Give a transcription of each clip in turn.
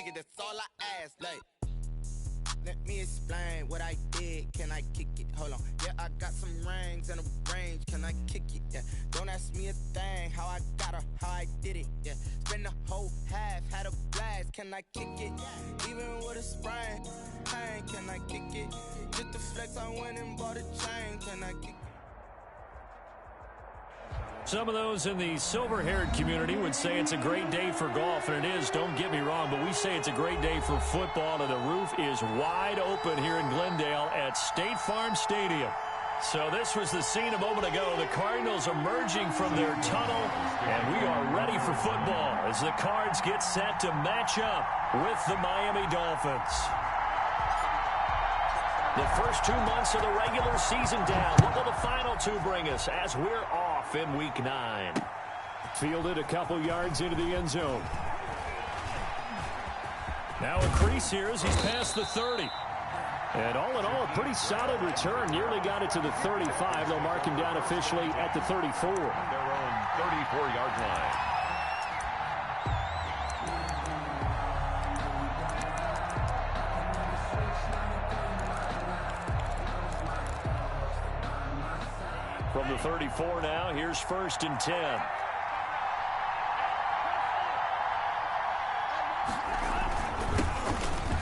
kick it, that's all I ask. Like, let me explain what I did. Can I kick it? Hold on. Yeah, I got some rings and a range. Can I kick it? Yeah. Don't ask me a thing. How I got her, how I did it. Yeah. Spend the whole half, had a blast. Can I kick it? Even with a sprain, pain. Can I kick it? Just the flex, I went and bought a chain. Can I kick it? Some of those in the silver-haired community would say it's a great day for golf, and it is, don't get me wrong, but we say it's a great day for football, and the roof is wide open here in Glendale at State Farm Stadium. So this was the scene a moment ago. The Cardinals emerging from their tunnel, and we are ready for football as the Cards get set to match up with the Miami Dolphins. The first 2 months of the regular season down. What will the final two bring us as we're off in Week 9? Fielded a couple yards into the end zone. Now a crease here as he's past the 30. And all in all, a pretty solid return. Nearly got it to the 35. They'll mark him down officially at the 34. Their own 34-yard line. From the 34 now, here's 1st and 10.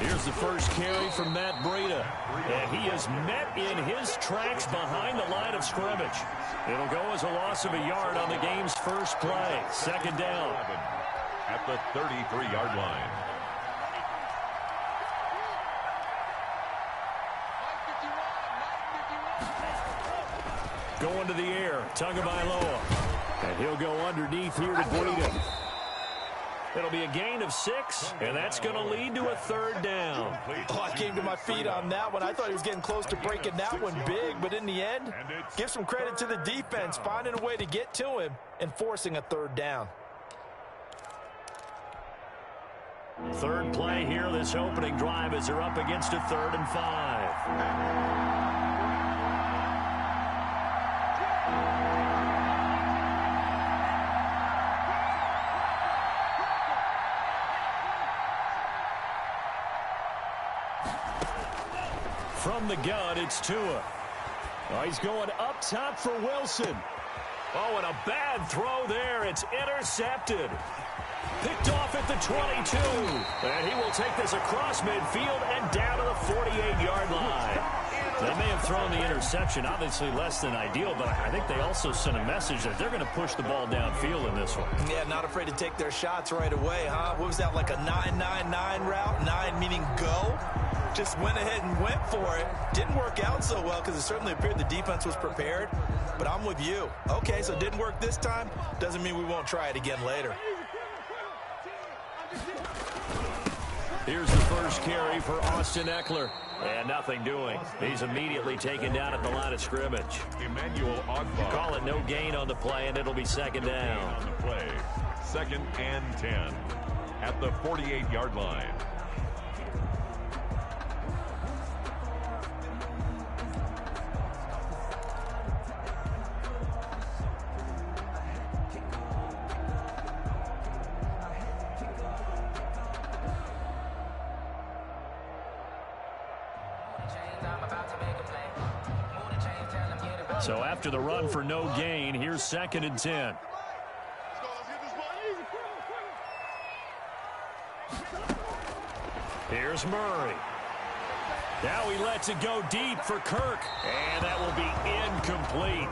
Here's the first carry from Matt Breida. And he is met in his tracks behind the line of scrimmage. It'll go as a loss of a yard on the game's first play. 2nd down. At the 33-yard line. Going to the air, Tagovailoa. And he'll go underneath here to Breida. It'll be a gain of 6, and that's going to lead to a 3rd down. Oh, I came to my feet on that one. I thought he was getting close to breaking that one big, but in the end, give some credit to the defense, finding a way to get to him and forcing a 3rd down. 3rd play here, this opening drive as they're up against a 3rd and 5. From the gun, it's Tua. Oh, he's going up top for Wilson. Oh, and a bad throw there. It's intercepted. Picked off at the 22. And he will take this across midfield and down to the 48-yard line. They may have thrown the interception, obviously less than ideal, but I think they also sent a message that they're going to push the ball downfield in this one. Yeah, not afraid to take their shots right away, huh? What was that, like a 9-9-9 route? 9 meaning go? Just went ahead and went for it. Didn't work out so well because it certainly appeared the defense was prepared. But I'm with you. Okay, so it didn't work this time. Doesn't mean we won't try it again later. Here's the first carry for Austin Eckler. And nothing doing. He's immediately taken down at the line of scrimmage. Emmanuel Ogbah. Call it no gain on the play, and it'll be 2nd down. On the play. 2nd and 10 at the 48-yard line. So after the run for no gain, here's 2nd and 10. Here's Murray. Now he lets it go deep for Kirk. And that will be incomplete.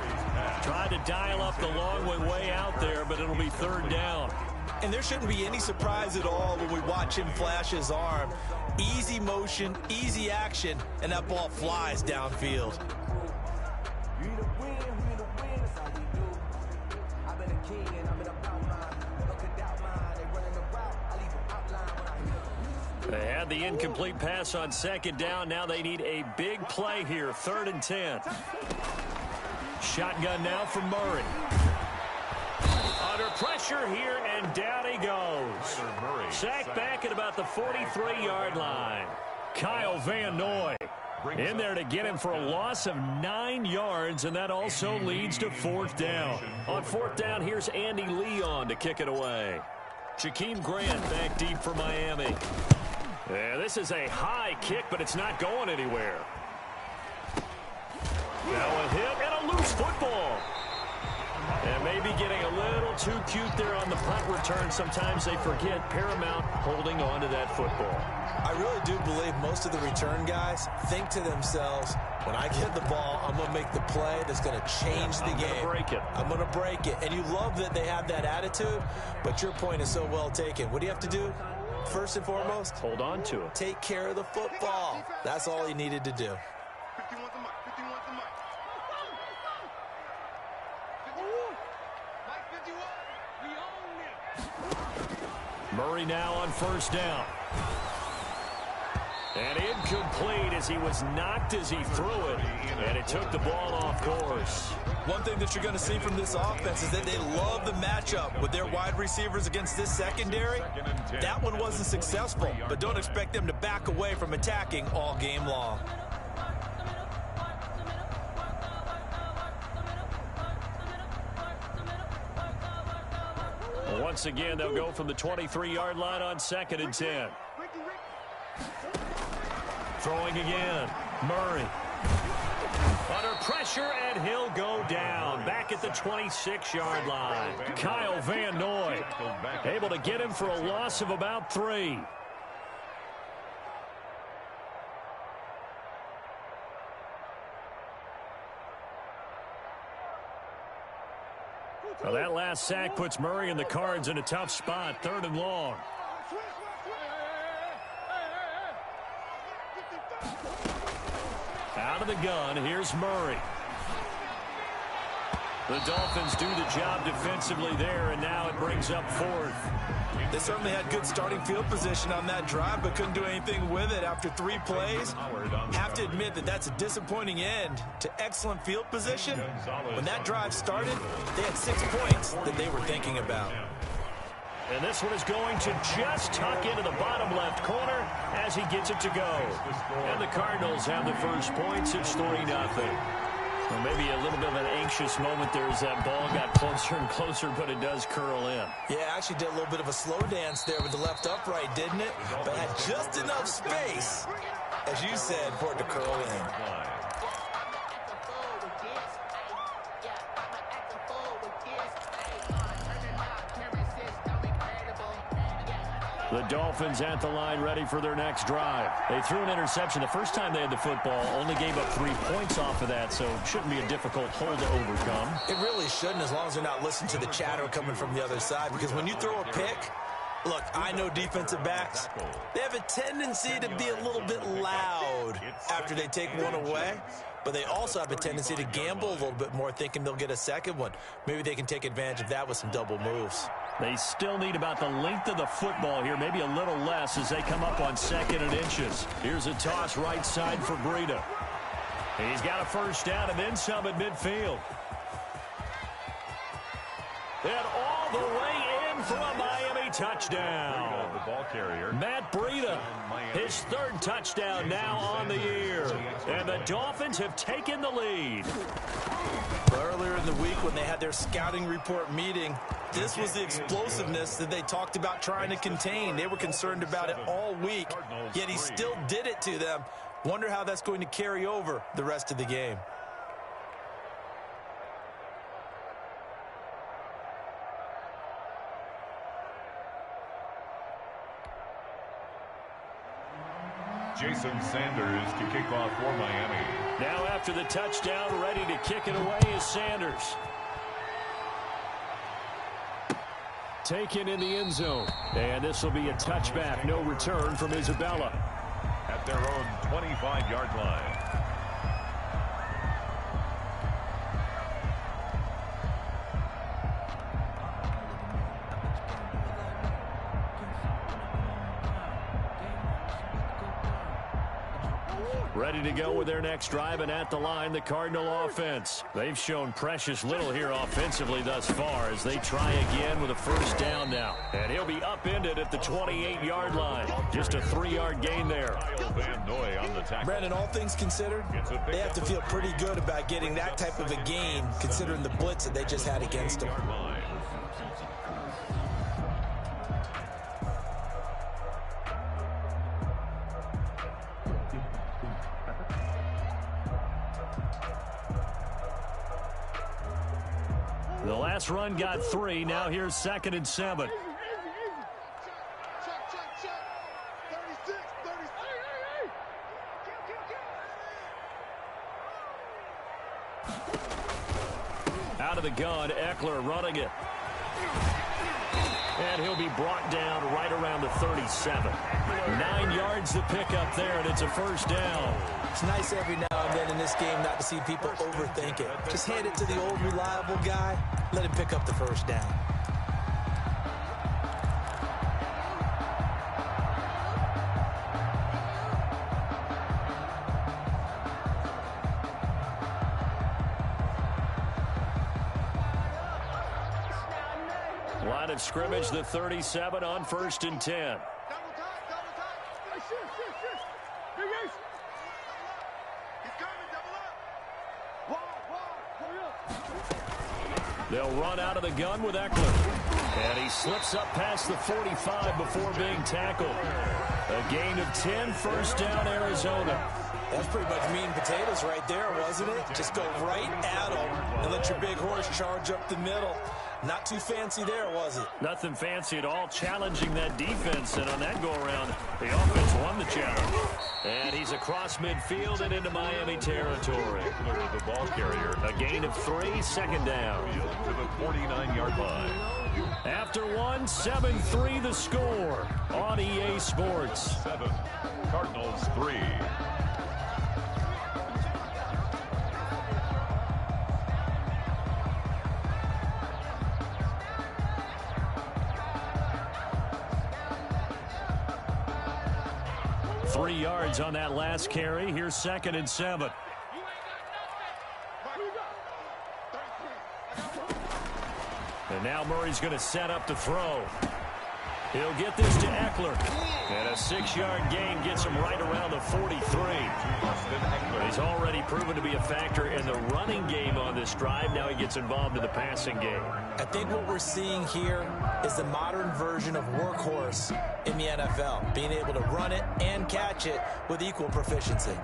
Tried to dial up the long way out there, but it'll be 3rd down. And there shouldn't be any surprise at all when we watch him flash his arm. Easy motion, easy action, and that ball flies downfield. They had the incomplete pass on 2nd down. Now they need a big play here. 3rd and 10. Shotgun now from Murray. Under pressure here, and down he goes. Sacked back at about the 43-yard line. Kyle Van Noy in there to get him for a loss of 9 yards, and that also leads to 4th down. On 4th down, here's Andy Leon to kick it away. Jakeem Grant back deep for Miami. Yeah, this is a high kick, but it's not going anywhere. Now a hit and a loose football. And maybe getting a little too cute there on the punt return. Sometimes they forget paramount holding on to that football. I really do believe most of the return guys think to themselves, when I get the ball, I'm going to make the play that's going to change the game. I'm going to break it. And you love that they have that attitude, but your point is so well taken. What do you have to do? First and foremost, hold on to it. Take care of the football. That's all he needed to do. Murray now on first down. And incomplete as he was knocked as he threw it. And it took the ball off course. One thing that you're going to see from this offense is that they love the matchup with their wide receivers against this secondary. That one wasn't successful, but don't expect them to back away from attacking all game long. Once again, they'll go from the 23-yard line on 2nd and 10. Throwing again. Murray. Under pressure, and he'll go down. Back at the 26-yard line. Kyle Van Noy able to get him for a loss of about 3. Well, that last sack puts Murray and the Cards in a tough spot. 3rd and long. Out of the gun, here's Murray. The Dolphins do the job defensively there, and now it brings up 4th. They certainly had good starting field position on that drive, but couldn't do anything with it after 3 plays. Have to admit that that's a disappointing end to excellent field position. When that drive started, they had 6 points that they were thinking about. And this one is going to just tuck into the bottom left corner as he gets it to go. And the Cardinals have the first points. It's 3-0. Well, maybe a little bit of an anxious moment there as that ball got closer and closer, but it does curl in. Yeah, actually did a little bit of a slow dance there with the left upright, didn't it? But had just enough space, as you said, for it to curl in. The Dolphins at the line ready for their next drive. They threw an interception the first time they had the football, only gave up 3 points off of that, so shouldn't be a difficult hole to overcome. It really shouldn't, as long as they're not listening to the chatter coming from the other side, because when you throw a pick, look, I know defensive backs, they have a tendency to be a little bit loud after they take one away, but they also have a tendency to gamble a little bit more, thinking they'll get a second one. Maybe they can take advantage of that with some double moves. They still need about the length of the football here, maybe a little less as they come up on 2nd and inches. Here's a toss right side for Breida. He's got a first down and then some at midfield. And all the way in for a Miami touchdown. The ball carrier, Matt Breida, his 3rd touchdown now on the year. And the Dolphins have taken the lead. Earlier in the week when they had their scouting report meeting, this was the explosiveness that they talked about trying to contain. They were concerned about it all week, yet he still did it to them. Wonder how that's going to carry over the rest of the game. Jason Sanders to kick off for Miami. Now after the touchdown, ready to kick it away is Sanders. Taken in the end zone. And this will be a touchback. No return from Isabella. At their own 25-yard line. Ready to go with their next drive, and at the line, the Cardinal offense. They've shown precious little here offensively thus far as they try again with a first down now. And he'll be upended at the 28-yard line. Just a 3-yard gain there. Brandon, all things considered, they have to feel pretty good about getting that type of a gain, considering the blitz that they just had against them. The last run got 3. Now here's 2nd and 7. Out of the gun, Eckler running it. And he'll be brought down right around the 37. 9 yards to pick up there, and it's a first down. It's nice every now and then in this game not to see people overthink it. Just hand it to the old reliable guy. Let him pick up the first down. Line of scrimmage, the 37 on 1st and 10. They'll run out of the gun with Eckler. And he slips up past the 45 before being tackled. A gain of 10, first down, Arizona. That's pretty much meat and potatoes right there, wasn't it? Just go right at them and let your big horse charge up the middle. Not too fancy there, was it? Nothing fancy at all, challenging that defense, and on that go-around, the offense won the challenge. And he's across midfield and into Miami territory. The ball carrier. A gain of 3, 2nd down. To the 49-yard line. After 1, 7-3 the score on EA Sports. 7, Cardinals 3. Yards on that last carry. Here's 2nd and 7. And now Murray's going to set up to throw. He'll get this to Eckler. And a 6-yard gain gets him right around the 43. He's already proven to be a factor in the running game on this drive. Now he gets involved in the passing game. I think what we're seeing here is the modern version of workhorse in the NFL, being able to run it and catch it with equal proficiency.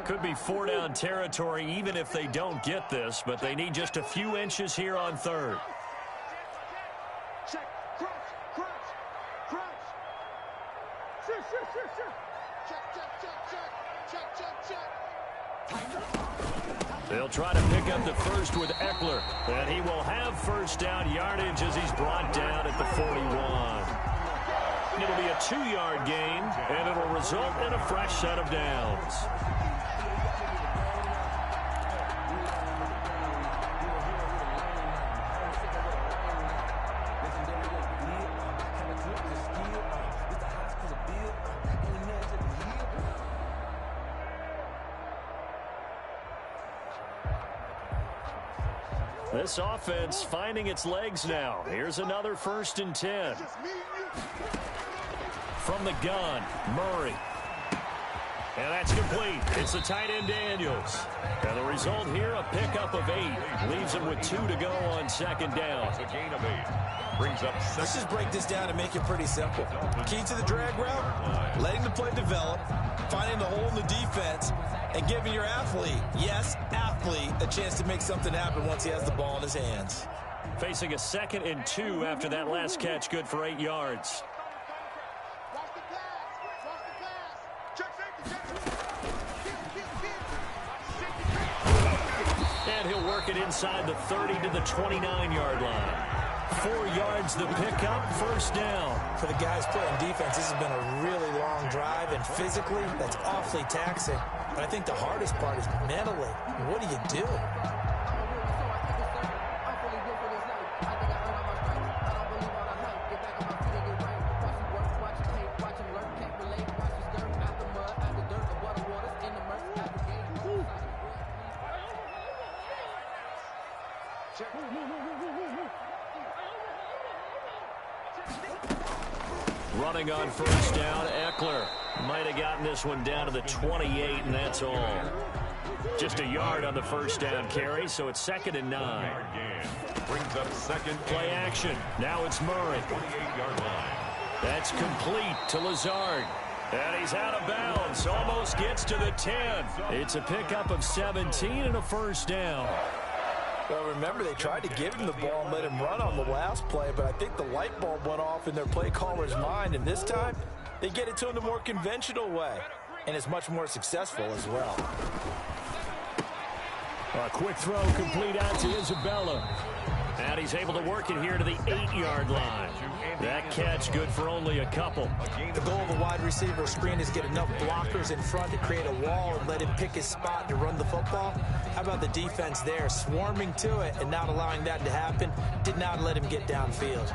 Could be 4-down territory even if they don't get this, but they need just a few inches here on 3rd. They'll try to pick up the first with Eckler, and he will have first down yardage as he's brought down at the 41. It'll be a 2-yard gain, and it'll result in a fresh set of downs. This offense finding its legs now. Here's another 1st and 10. From the gun, Murray. And that's complete. It's the tight end Daniels. And the result here, a pickup of 8. Leaves him with 2 to go on 2nd down. It's a gain of 8. Brings up 2nd. Let's just break this down and make it pretty simple. Key to the drag route, letting the play develop, finding the hole in the defense, and giving your athlete, yes, athlete, a chance to make something happen once he has the ball in his hands. Facing a 2nd and 2 after that last catch, good for 8 yards. And he'll work it inside the 30 to the 29-yard line. 4 yards the pickup, first down. For the guys playing defense, this has been a really long drive, and physically, that's awfully taxing. But I think the hardest part is mentally. What do you do? Running on first down, Eckler might have gotten this one down to the 28, and that's all. Just a yard on the first down carry, so it's 2nd and 9. Brings up 2nd. Play action. Now it's Murray. 28-yard line. That's complete to Lazard. And he's out of bounds. Almost gets to the 10. It's a pickup of 17 and a first down. Well, remember, they tried to give him the ball and let him run on the last play, but I think the light bulb went off in their play caller's mind, and this time they get it to him the more conventional way, and it's much more successful as well. A quick throw complete out to Isabella. And he's able to work it here to the 8-yard line. That catch good for only a couple. The goal of a wide receiver screen is get enough blockers in front to create a wall and let him pick his spot to run the football. How about the defense there, swarming to it and not allowing that to happen? Did not let him get downfield.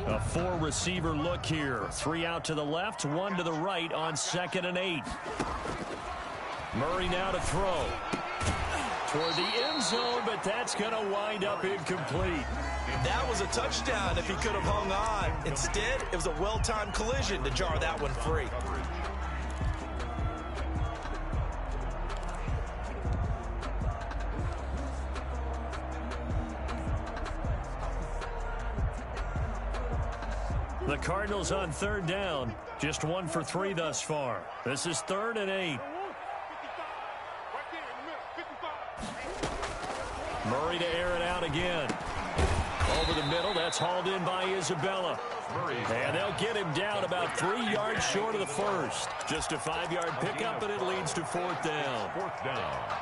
A 4-receiver look here. 3 out to the left, 1 to the right on 2nd and 8. Murray now to throw. Toward the end zone, but that's going to wind up incomplete. That was a touchdown if he could have hung on. Instead, it was a well-timed collision to jar that one free. The Cardinals on 3rd down. Just 1 for 3 thus far. This is 3rd and 8. Murray to air it out again. Over the middle, that's hauled in by Isabella. And they'll get him down about 3 yards short of the first. Just a 5-yard pickup, and it leads to 4th down. 4th down.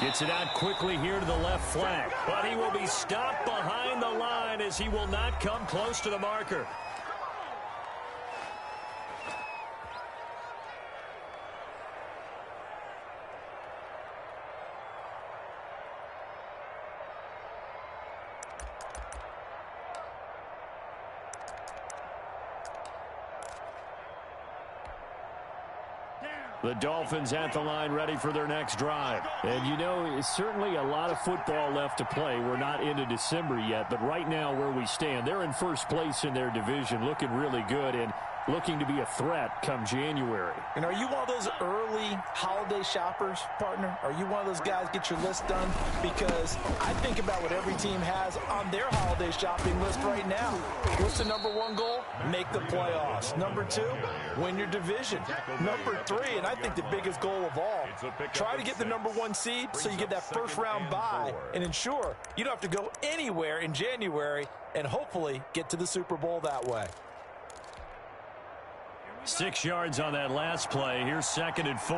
Gets it out quickly here to the left flank. But he will be stopped behind the line as he will not come close to the marker. The Dolphins at the line ready for their next drive. And you know, it's certainly a lot of football left to play. We're not into December yet, but right now where we stand, they're in first place in their division, looking really good and looking to be a threat come January. And are you one of those early holiday shoppers, partner? Are you one of those guys get your list done? Because I think about what every team has on their holiday shopping list right now. What's the number 1 goal? Make the playoffs. Number 2, win your division. Number 3, and I think the biggest goal of all, try to get the number 1 seed so you get that first round bye and ensure you don't have to go anywhere in January and hopefully get to the Super Bowl that way. 6 yards on that last play. Here's 2nd and 4.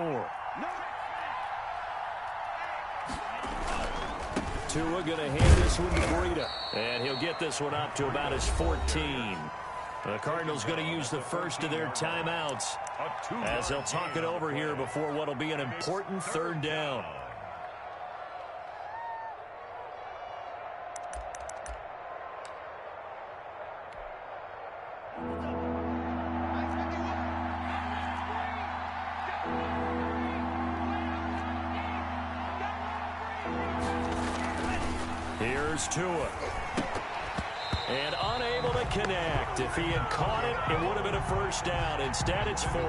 Tua going to hand this one to Breida. And he'll get this one up to about his 14. The Cardinals going to use the first of their timeouts as they'll talk it over here before what will be an important 3rd down. Here's Tua. And unable to connect. If he had caught it, it would have been a first down. Instead, it's 4th.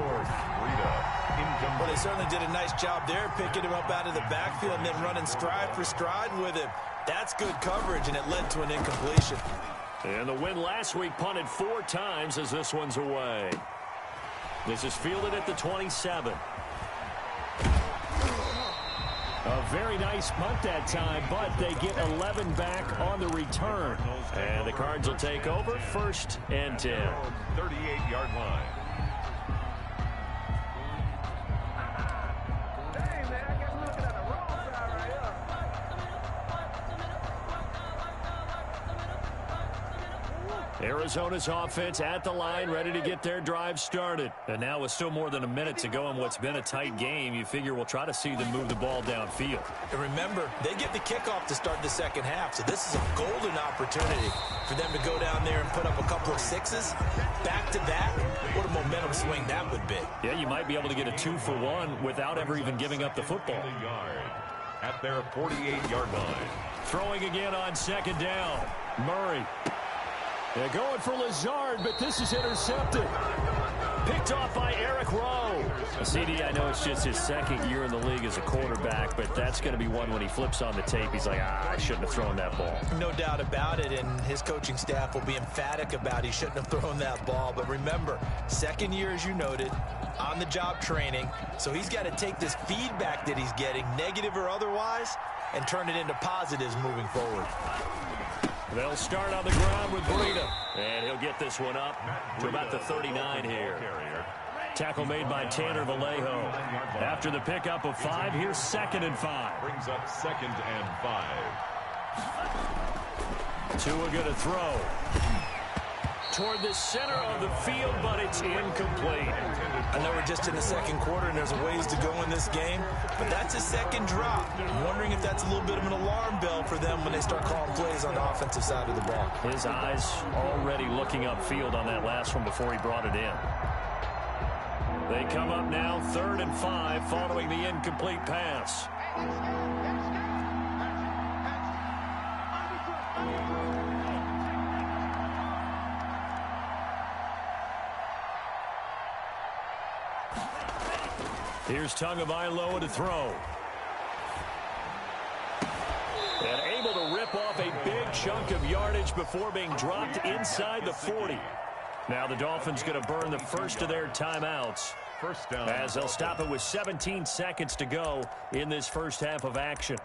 Well, they certainly did a nice job there, picking him up out of the backfield and then running stride for stride with him. That's good coverage, and it led to an incompletion. And the win last week punted 4 times as this one's away. This is fielded at the 27. A very nice punt that time, but they get 11 back on the return. And the Cards will take over 1st and 10. 38-yard line. Arizona's offense at the line, ready to get their drive started. And now with still more than a minute to go in what's been a tight game, you figure we'll try to see them move the ball downfield. And remember, they get the kickoff to start the second half, so this is a golden opportunity for them to go down there and put up a couple of sixes back-to-back. What a momentum swing that would be. Yeah, you might be able to get a 2-for-1 without ever even giving up the football. At their 48-yard line. Throwing again on second down. Murray. They're going for Lazard, but this is intercepted. Picked off by Eric Rowe. CD, I know it's just his second year in the league as a quarterback, but that's going to be one when he flips on the tape. He's like, I shouldn't have thrown that ball. No doubt about it, and his coaching staff will be emphatic about he shouldn't have thrown that ball. But remember, second year, as you noted, on-the-job training, so he's got to take this feedback that he's getting, negative or otherwise, and turn it into positives moving forward. They'll start on the ground with Breida. And he'll get this one up to about the 39 here. Tackle made by Tanner Vallejo. After the pickup of 5, here's 2nd and 5. Brings up 2nd and 5. Tua going to throw toward the center of the field, but it's incomplete. I know we're just in the second quarter and there's a ways to go in this game, but that's a second drop. I'm wondering if that's a little bit of an alarm bell for them when they start calling plays on the offensive side of the ball. His eyes already looking upfield on that last one before he brought it in. They come up now 3rd and 5 following the incomplete pass. Here's Tagovailoa to throw. And able to rip off a big chunk of yardage before being dropped inside the 40. Now the Dolphins going to burn the first of their timeouts. First down. As they'll stop it with 17 seconds to go in this first half of action.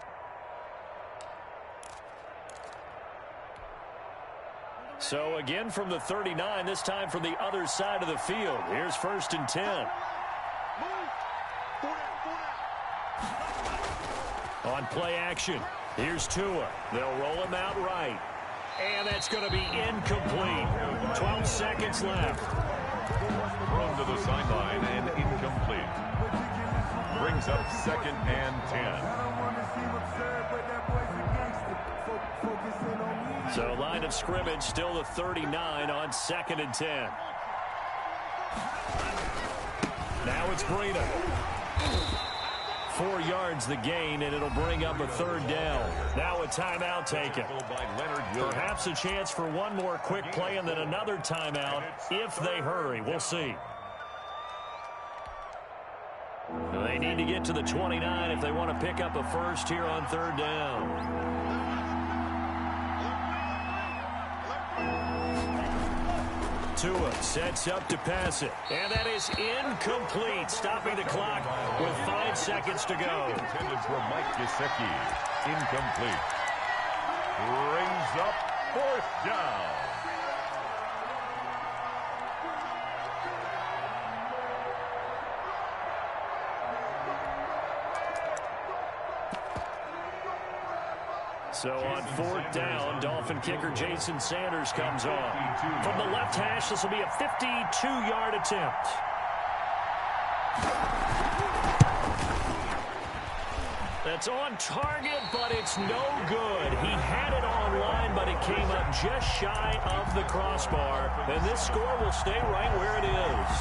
So again from the 39, this time from the other side of the field. Here's 1st and 10. On play action, here's Tua. They'll roll him out right. And that's going to be incomplete. 12 seconds left. Thrown to the sideline and incomplete. Brings up 2nd and 10. So line of scrimmage still the 39 on 2nd and 10. Now it's Breida. 4 yards the gain, and it'll bring up a 3rd down. Now a timeout taken. Perhaps a chance for one more quick play and then another timeout if they hurry. We'll see. They need to get to the 29 if they want to pick up a first here on 3rd down. Tua sets up to pass it. And that is incomplete, stopping the clock with 5 seconds to go. Intended for Mike Gesicki. Incomplete. Brings up 4th down. So on 4th down, Dolphin kicker Jason Sanders comes on. From the left hash, this will be a 52-yard attempt. That's on target, but it's no good. He had it on line, but it came up just shy of the crossbar. And this score will stay right where it is.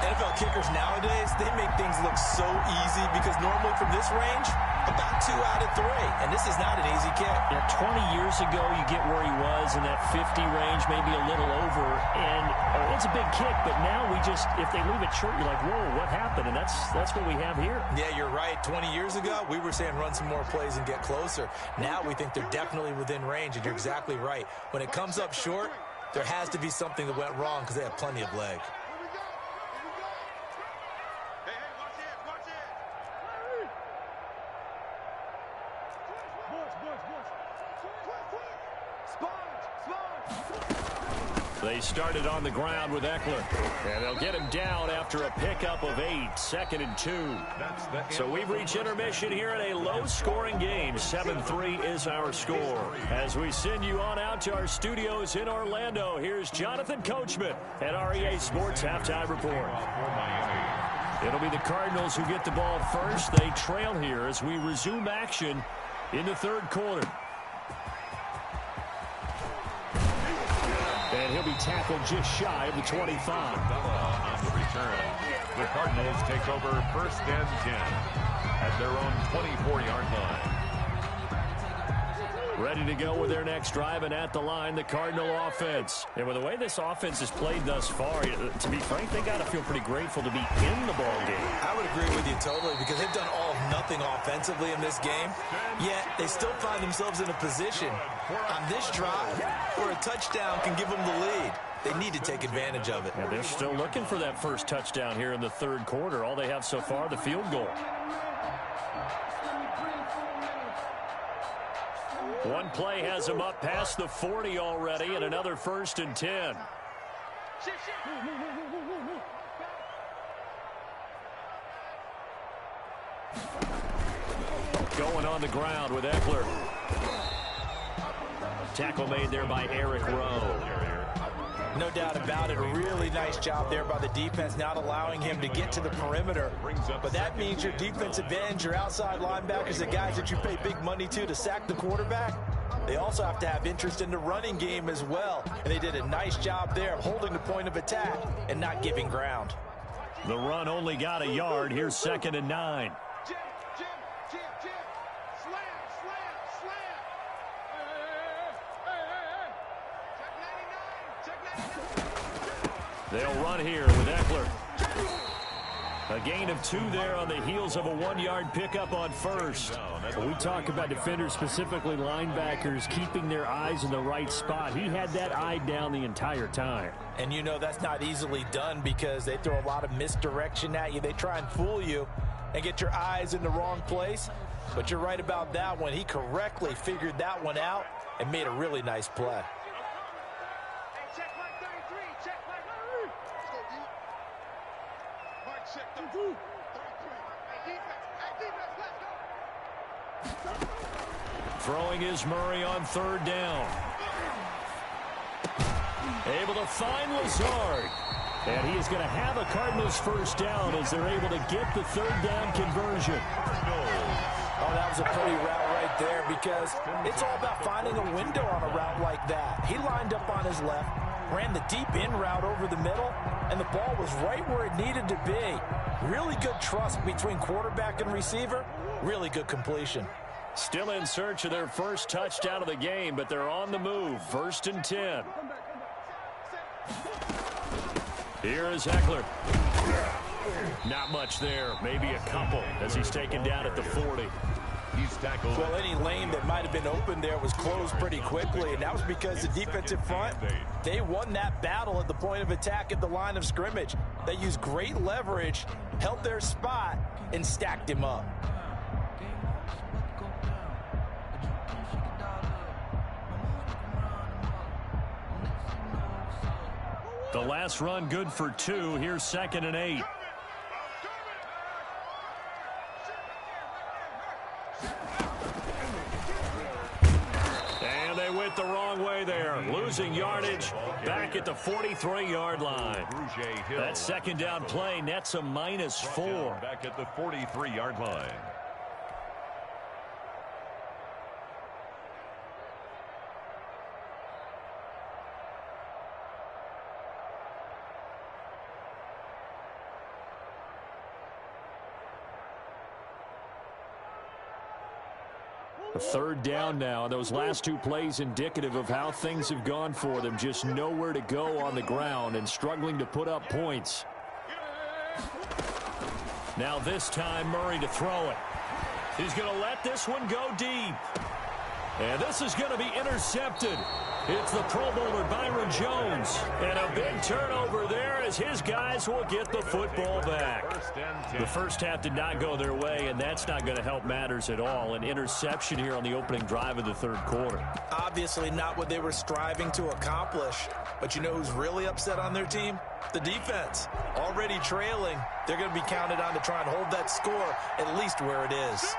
NFL kickers nowadays, they make things look so easy because normally from this range, about 2 out of 3. And this is not an easy kick. Yeah, 20 years ago, you get where he was in that 50 range, maybe a little over. And it's a big kick, but now we just, if they leave it short, you're like, whoa, what happened? And that's what we have here. Yeah, you're right. 20 years ago, we were saying run some more plays and get closer. Now we think they're definitely within range, and you're exactly right. When it comes up short, there has to be something that went wrong because they have plenty of leg. They started on the ground with Eckler. And they'll get him down after after a pickup of 8, 2nd and 2. So we've reached intermission here in a low-scoring game. 7-3 is our score. As we send you on out to our studios in Orlando, here's Jonathan Coachman at REA Sports Halftime Report. It'll be the Cardinals who get the ball first. They trail here as we resume action in the third quarter. And he'll be tackled just shy of the 25. On the return. The Cardinals take over 1st and 10 at their own 24-yard line. Ready to go with their next drive, and at the line, the Cardinal offense. And with the way this offense has played thus far, to be frank, they got to feel pretty grateful to be in the ball game. I would agree with you totally, because they've done all of nothing offensively in this game, yet they still find themselves in a position on this drive where a touchdown can give them the lead. They need to take advantage of it. Yeah, they're still looking for that first touchdown here in the third quarter. All they have so far, the field goal. One play has him up past the 40 already, and another 1st and 10. Going on the ground with Eckler. Tackle made there by Eric Rowe. No doubt about it. A really nice job there by the defense, not allowing him to get to the perimeter. But that means your defensive ends, your outside linebackers, the guys that you pay big money to sack the quarterback, they also have to have interest in the running game as well. And they did a nice job there of holding the point of attack and not giving ground. The run only got a yard. Here's 2nd and 9. They'll run here with Eckler. A gain of 2 there on the heels of a 1-yard pickup on first. We talk about defenders, specifically linebackers, keeping their eyes in the right spot. He had that eye down the entire time. And you know that's not easily done because they throw a lot of misdirection at you. They try and fool you and get your eyes in the wrong place. But you're right about that one. He correctly figured that one out and made a really nice play. Throwing is Murray on 3rd down. Able to find Lazard. And he is going to have a Cardinals first down as they're able to get the 3rd down conversion. Oh, that was a pretty route right there because it's all about finding a window on a route like that. He lined up on his left, ran the deep in route over the middle, and the ball was right where it needed to be. Really good trust between quarterback and receiver. Really good completion. Still in search of their first touchdown of the game, but they're on the move. 1st and 10. Here is Eckler. Not much there. Maybe a couple as he's taken down at the 40. He's tackled. Well, any lane that might have been open there was closed pretty quickly, and that was because the defensive front, they won that battle at the point of attack at the line of scrimmage. They used great leverage, held their spot, and stacked him up. The last run good for 2. Here's 2nd and 8. And they went the wrong way there. Losing yardage back at the 43-yard line. That 2nd down play nets a -4. Back at the 43-yard line. A 3rd down now, and those last 2 plays indicative of how things have gone for them. Just nowhere to go on the ground and struggling to put up points. Now this time Murray to throw it. He's going to let this one go deep. And this is going to be intercepted. It's the Pro Bowler Byron Jones. And a big turnover there as his guys will get the football back. The first half did not go their way, and that's not going to help matters at all. An interception here on the opening drive of the third quarter. Obviously not what they were striving to accomplish. But you know who's really upset on their team? The defense. Already trailing. They're going to be counted on to try and hold that score at least where it is.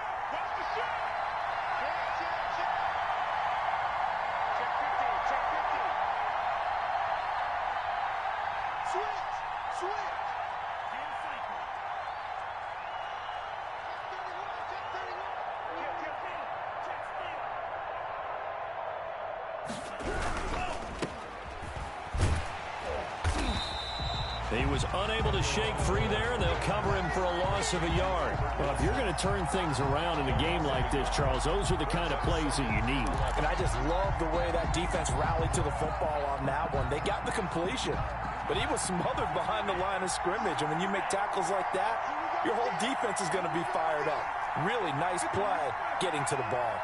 He was unable to shake free there, and they'll cover him for a loss of a yard. Well, if you're going to turn things around in a game like this, Charles, those are the kind of plays that you need. And I just love the way that defense rallied to the football on that one. They got the completion, but he was smothered behind the line of scrimmage. And when you make tackles like that, your whole defense is going to be fired up. Really nice play getting to the ball.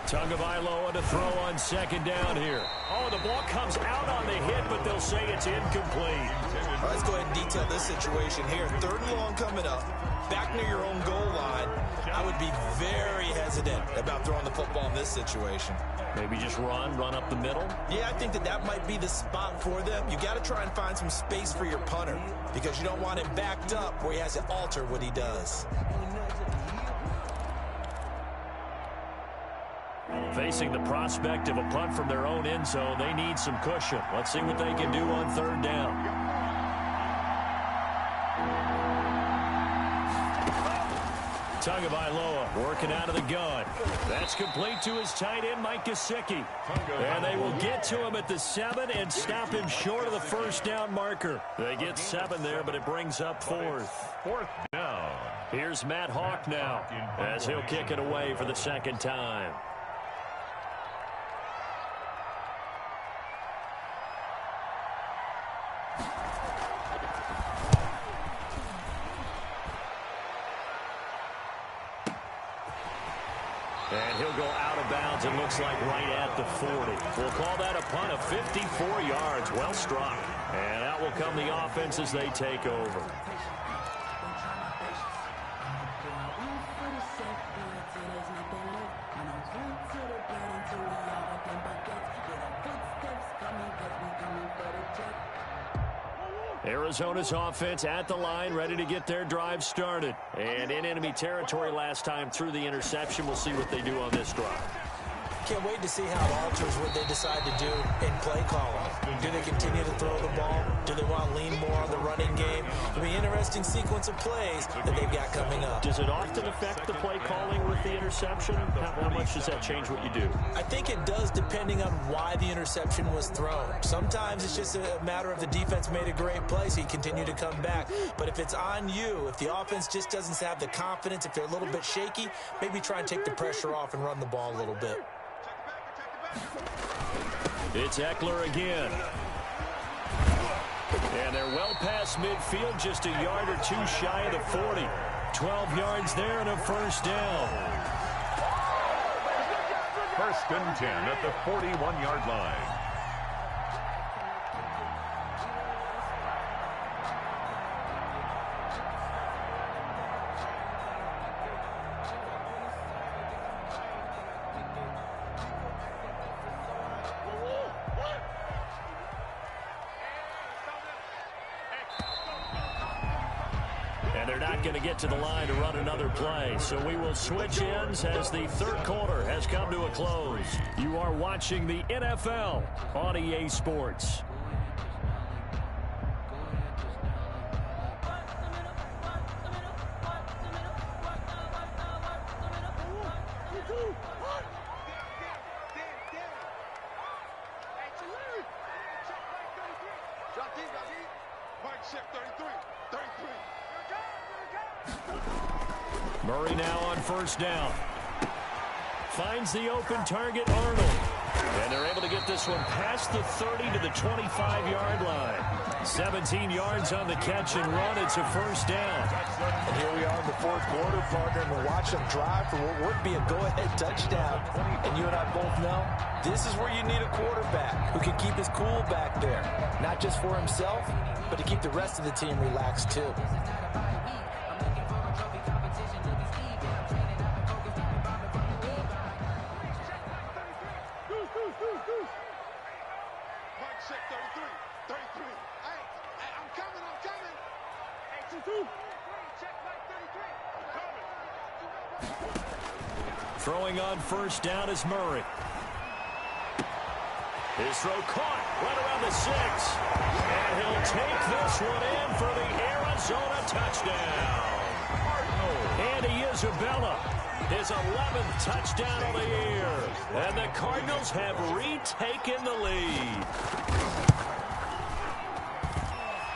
Tagovailoa to throw on second down here. Oh, the ball comes out on the hit, but they'll say it's incomplete. Let's go ahead and detail this situation here. Third and long coming up. Back near your own goal line. I would be very hesitant about throwing the football in this situation. Maybe just run up the middle? Yeah, I think that might be the spot for them. You got to try and find some space for your punter because you don't want him backed up where he has to alter what he does. Facing the prospect of a punt from their own end zone, they need some cushion. Let's see what they can do on third down. Tagovailoa working out of the gun. That's complete to his tight end, Mike Gesicki. And they will get to him at the 7 and stop him short of the first down marker. They get 7 there, but it brings up 4th. 4th down. Here's Matt Hawk now as he'll kick it away for the second time. And he'll go out of bounds, it looks like right at the 40. We'll call that a punt of 54 yards. Well struck. And out will come the offense as they take over. Arizona's offense at the line, ready to get their drive started. And in enemy territory last time through the interception. We'll see what they do on this drive. Can't wait to see how it alters what they decide to do in play calling. Do they continue to throw the ball? Do they want to lean more on the running game? It'll be an interesting sequence of plays that they've got coming up. Does it often affect the play calling with the interception? How much does that change what you do? I think it does depending on why the interception was thrown. Sometimes it's just a matter of the defense made a great play, so you continue to come back. But if it's on you, if the offense just doesn't have the confidence, if they're a little bit shaky, maybe try and take the pressure off and run the ball a little bit. It's Eckler again. And they're well past midfield, just a yard or two shy of the 40. 12 yards there and a first down. 1st and 10 at the 41-yard line. They're not going to get to the line to run another play. So we will switch ends as the third quarter has come to a close. You are watching the NFL on EA Sports. Murray now on first down. Finds the open target, Arnold. And they're able to get this one past the 30 to the 25-yard line. 17 yards on the catch and run. It's a first down. And here we are in the fourth quarter, partner, and we're watching them drive for what would be a go-ahead touchdown. And you and I both know this is where you need a quarterback who can keep his cool back there, not just for himself, but to keep the rest of the team relaxed too. Throwing on first down is Murray. His throw caught right around the 6. And he'll take this one in for the Arizona touchdown. Andy Isabella, his 11th touchdown of the year. And the Cardinals have retaken the lead.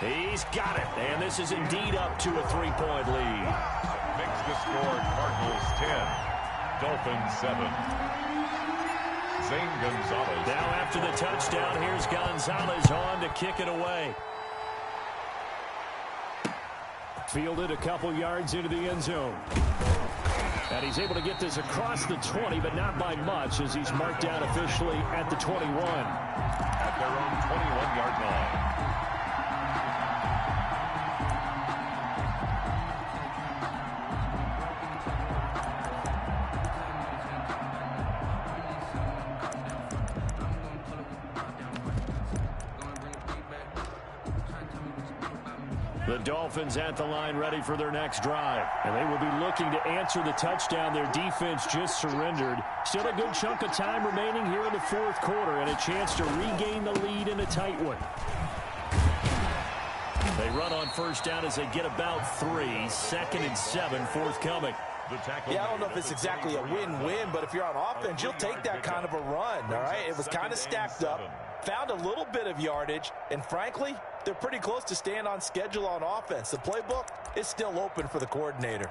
He's got it. And this is indeed up to a 3-point lead. Makes the score Cardinals 10. Dolphins 7. Zane Gonzalez. Now after the touchdown, here's Gonzalez on to kick it away. Fielded a couple yards into the end zone. And he's able to get this across the 20, but not by much, as he's marked down officially at the 21. At their own 21-yard line. The Dolphins at the line ready for their next drive. And they will be looking to answer the touchdown their defense just surrendered. Still a good chunk of time remaining here in the fourth quarter and a chance to regain the lead in a tight one. They run on first down as they get about 3. 2nd and 7 forthcoming. Yeah, I don't know if it's exactly a win-win, but if you're on offense, you'll take that kind of a run, all right? It was kind of stacked up, found a little bit of yardage, and frankly, they're pretty close to staying on schedule on offense. The playbook is still open for the coordinator.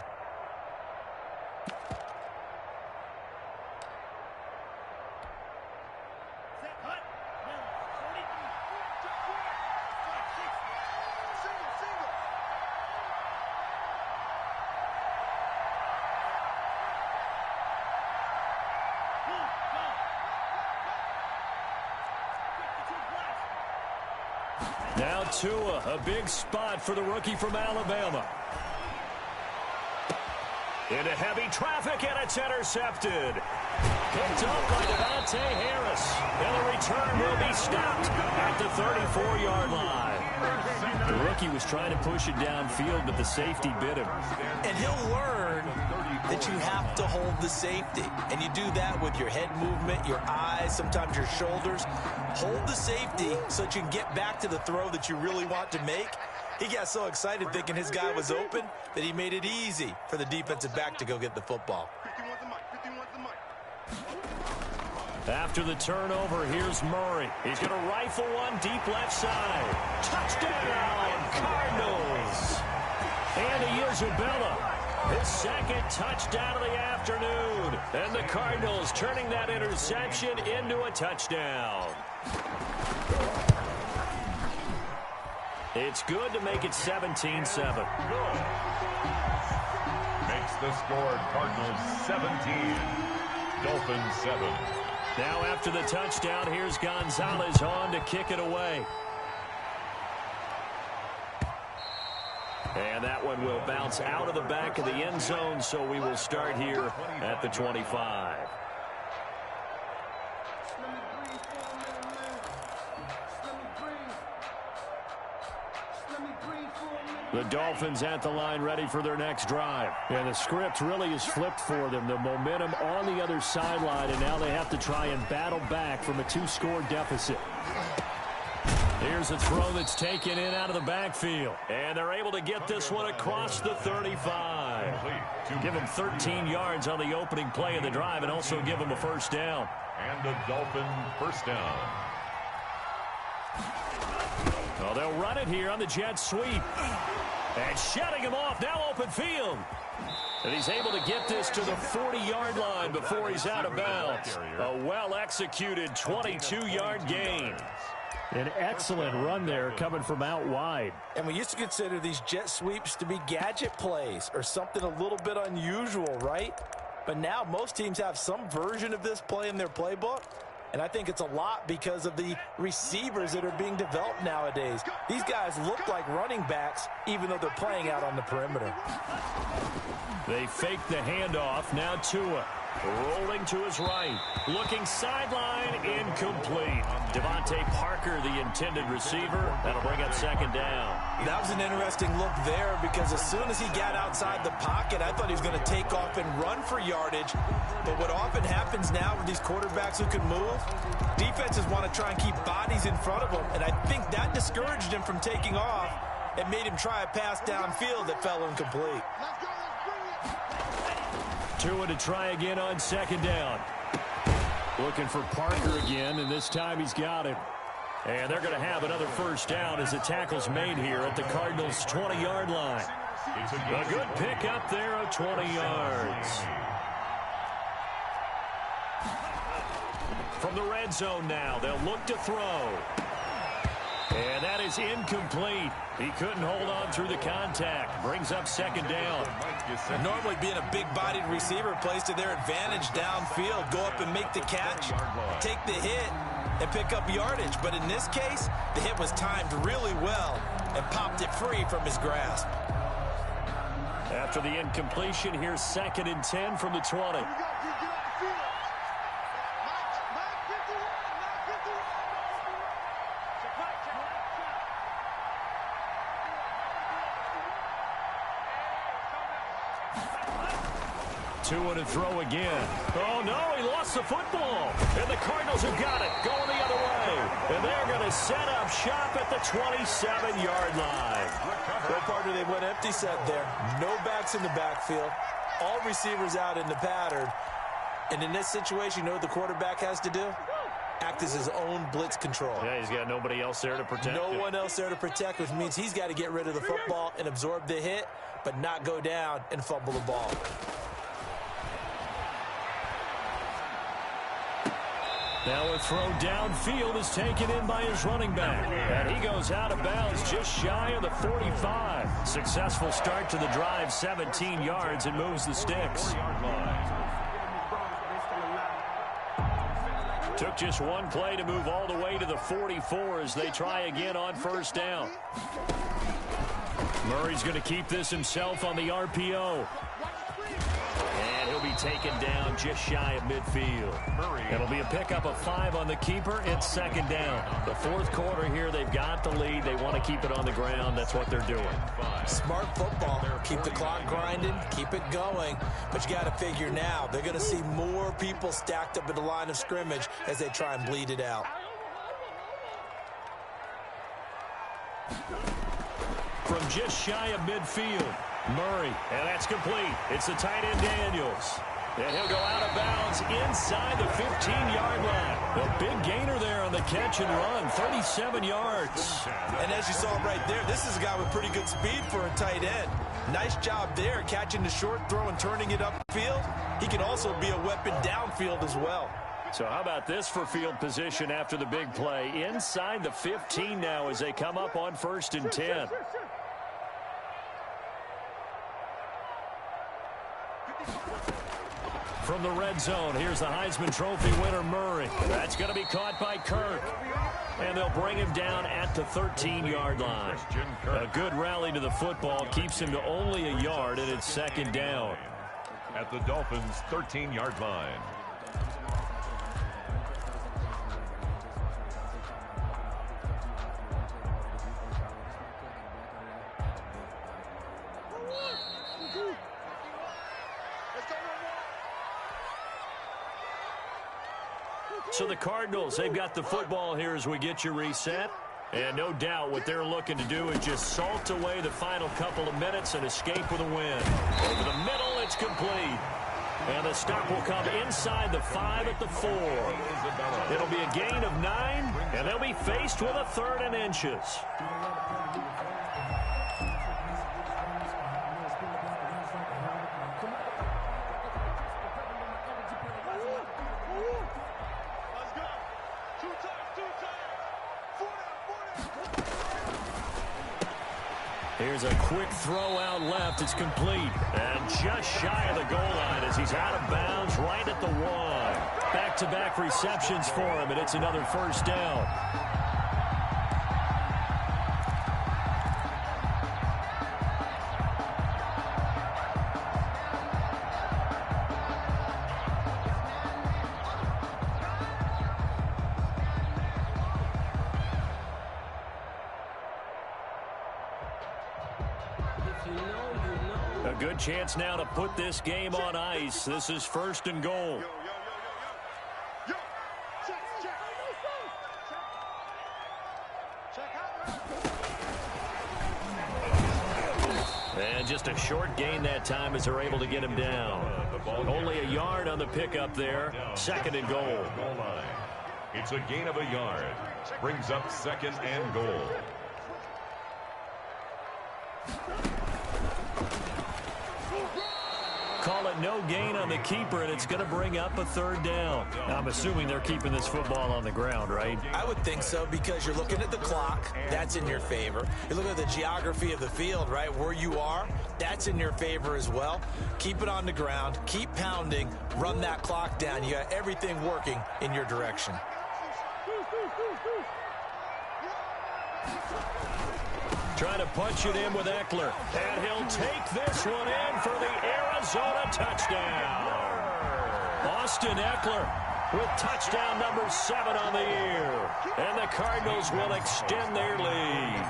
Now Tua, a big spot for the rookie from Alabama. Into heavy traffic, and it's intercepted. Picked up by Devontae Harris. And the return will be stopped at the 34-yard line. The rookie was trying to push it downfield, but the safety bit him. And he'll learn that you have to hold the safety. And you do that with your head movement, your eyes, sometimes your shoulders. Hold the safety so that you can get back to the throw that you really want to make. He got so excited thinking his guy was open that he made it easy for the defensive back to go get the football. After the turnover, here's Murray. He's going to rifle one deep left side. Touchdown, Cardinals. Andy Isabella, his 2nd touchdown of the afternoon. And the Cardinals turning that interception into a touchdown. It's good to make it 17-7. Makes the score Cardinals 17. Dolphins 7. Now after the touchdown, here's Gonzalez on to kick it away. And that one will bounce out of the back of the end zone, so we will start here at the 25. The Dolphins at the line ready for their next drive. And the script really is flipped for them. The momentum on the other sideline, and now they have to try and battle back from a 2-score deficit. Here's a throw that's taken in out of the backfield. And they're able to get this one across the 35. Give them 13 yards on the opening play of the drive and also give them a first down. And a Dolphin first down. Oh, they'll run it here on the jet sweep. And shutting him off, now open field. And he's able to get this to the 40-yard line before he's out of bounds. A well-executed 22-yard gain. An excellent run there coming from out wide. And we used to consider these jet sweeps to be gadget plays or something a little bit unusual, right? But now most teams have some version of this play in their playbook. And I think it's a lot because of the receivers that are being developed nowadays. These guys look like running backs, even though they're playing out on the perimeter. They fake the handoff. Now Tua rolling to his right. Looking sideline, incomplete. Devontae Parker, the intended receiver. That'll bring up second down. That was an interesting look there because as soon as he got outside the pocket, I thought he was going to take off and run for yardage. But what often happens now with these quarterbacks who can move, defenses want to try and keep bodies in front of them. And I think that discouraged him from taking off and made him try a pass downfield that fell incomplete. Tua to try again on second down. Looking for Parker again, and this time he's got him. And they're going to have another first down as the tackle's made here at the Cardinals' 20-yard line. A good pickup there of 20 yards. From the red zone now, they'll look to throw. And that is incomplete. He couldn't hold on through the contact. Brings up second down. Normally being a big-bodied receiver plays to their advantage downfield. Go up and make the catch, take the hit, and pick up yardage. But in this case, the hit was timed really well and popped it free from his grasp. After the incompletion, here's 2nd and 10 from the 20. Tua to throw again. Oh, no, he lost the football. And the Cardinals have got it, going the other way. And they're going to set up shop at the 27-yard line. Well, partner, they went empty set there. No backs in the backfield. All receivers out in the pattern. And in this situation, you know what the quarterback has to do? Act as his own blitz control. Yeah, he's got nobody else there to protect No him. one else there to protect, which means he's got to get rid of the football and absorb the hit, but not go down and fumble the ball. Now a throw downfield is taken in by his running back. And he goes out of bounds just shy of the 45. Successful start to the drive, 17 yards, and moves the sticks. Took just one play to move all the way to the 44 as they try again on first down. Murray's going to keep this himself on the RPO. And he'll be taken down just shy of midfield. It'll be a pickup of 5 on the keeper. It's second down. The fourth quarter here, they've got the lead. They want to keep it on the ground. That's what they're doing. Smart football. Keep the clock grinding. Keep it going. But you got to figure now, they're going to see more people stacked up at the line of scrimmage as they try and bleed it out. From just shy of midfield, Murray, and that's complete. It's the tight end Daniels. And he'll go out of bounds inside the 15-yard line. A big gainer there on the catch and run, 37 yards. And as you saw right there, this is a guy with pretty good speed for a tight end. Nice job there, catching the short throw and turning it upfield. He can also be a weapon downfield as well. So how about this for field position after the big play? Inside the 15 now as they come up on 1st and 10. From the red zone, here's the Heisman Trophy winner, Murray. That's going to be caught by Kirk. And they'll bring him down at the 13-yard line. A good rally to the football keeps him to only a yard, and it's second down. At the Dolphins' 13-yard line. So the Cardinals, they've got the football here as we get you reset. And no doubt what they're looking to do is just salt away the final couple of minutes and escape with a win. Over the middle, it's complete. And the stop will come inside the 5 at the 4. It'll be a gain of 9, and they'll be faced with a 3rd and inches. Two times, 40. Here's a quick throw out left. It's complete. And just shy of the goal line as he's out of bounds right at the 1. Back-to-back receptions for him, and it's another first down. A good chance now to put this game on ice. This is 1st and goal. And just a short gain that time as they're able to get him down. Only a yard on the pickup there. 2nd and goal. It's a gain of a yard. Brings up 2nd and goal. Call it no gain on the keeper, and it's going to bring up a 3rd down. Now, I'm assuming they're keeping this football on the ground, right? I would think so, because you're looking at the clock. That's in your favor. You're looking at the geography of the field, right? Where you are, that's in your favor as well. Keep it on the ground. Keep pounding. Run that clock down. You got everything working in your direction. Trying to punch it in with Eckler. And he'll take this one in for the Arizona touchdown. Austin Eckler with touchdown number 7 on the year. And the Cardinals will extend their lead.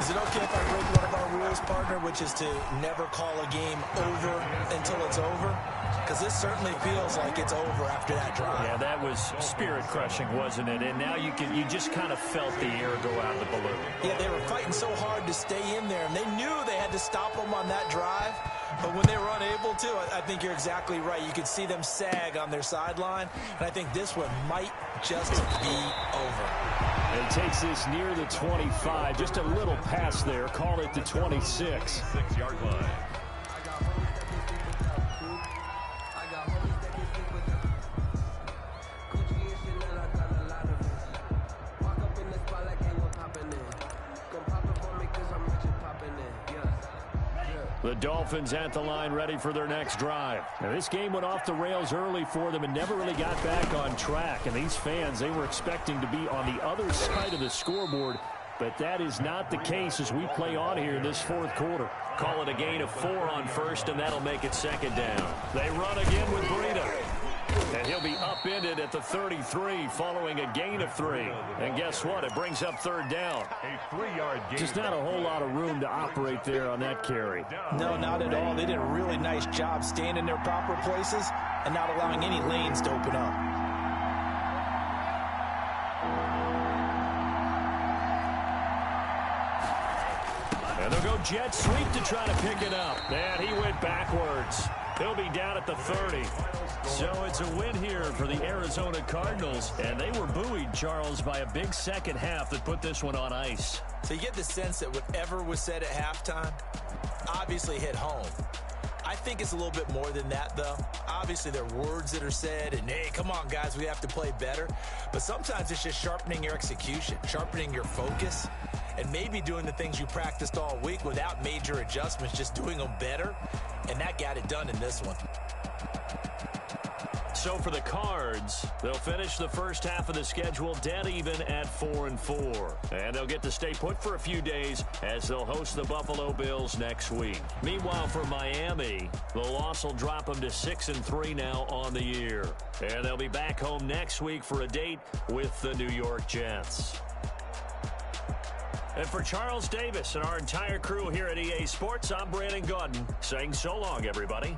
Is it okay if I break one of our rules, partner, which is to never call a game over until it's over? Because this certainly feels like it's over after that drive. Yeah, that was spirit-crushing, wasn't it? And now you just kind of felt the air go out of the balloon. Yeah, they were fighting so hard to stay in there, and they knew they had to stop them on that drive. But when they were unable to, I think you're exactly right. You could see them sag on their sideline, and I think this one might just be over. And takes this near the 25. Just a little pass there. Call it the 26. 6-yard line. The Dolphins at the line, ready for their next drive. Now, this game went off the rails early for them and never really got back on track. And these fans, they were expecting to be on the other side of the scoreboard. But that is not the case as we play on here in this 4th quarter. Call it a gain of 4 on 1st, and that'll make it 2nd down. They run again with Breida. And he'll be upended at the 33 following a gain of 3. And guess what? It brings up 3rd down. A 3-yard gain. Just not a whole lot of room to operate there on that carry. No, not at all. They did a really nice job staying in their proper places and not allowing any lanes to open up. And they'll go jet sweep to try to pick it up. And he went backwards. He'll be down at the 30. So it's a win here for the Arizona Cardinals. And they were buoyed, Charles, by a big 2nd half that put this one on ice. So you get the sense that whatever was said at halftime obviously hit home. I think it's a little bit more than that, though. Obviously, there are words that are said, and, hey, come on, guys, we have to play better. But sometimes it's just sharpening your execution, sharpening your focus, and maybe doing the things you practiced all week without major adjustments, just doing them better. And that got it done in this one. So for the Cards, they'll finish the first half of the schedule dead even at 4-4. And they'll get to stay put for a few days as they'll host the Buffalo Bills next week. Meanwhile, for Miami, the loss will drop them to 6-3 now on the year. And they'll be back home next week for a date with the New York Jets. And for Charles Davis and our entire crew here at EA Sports, I'm Brandon Gaudin saying so long, everybody.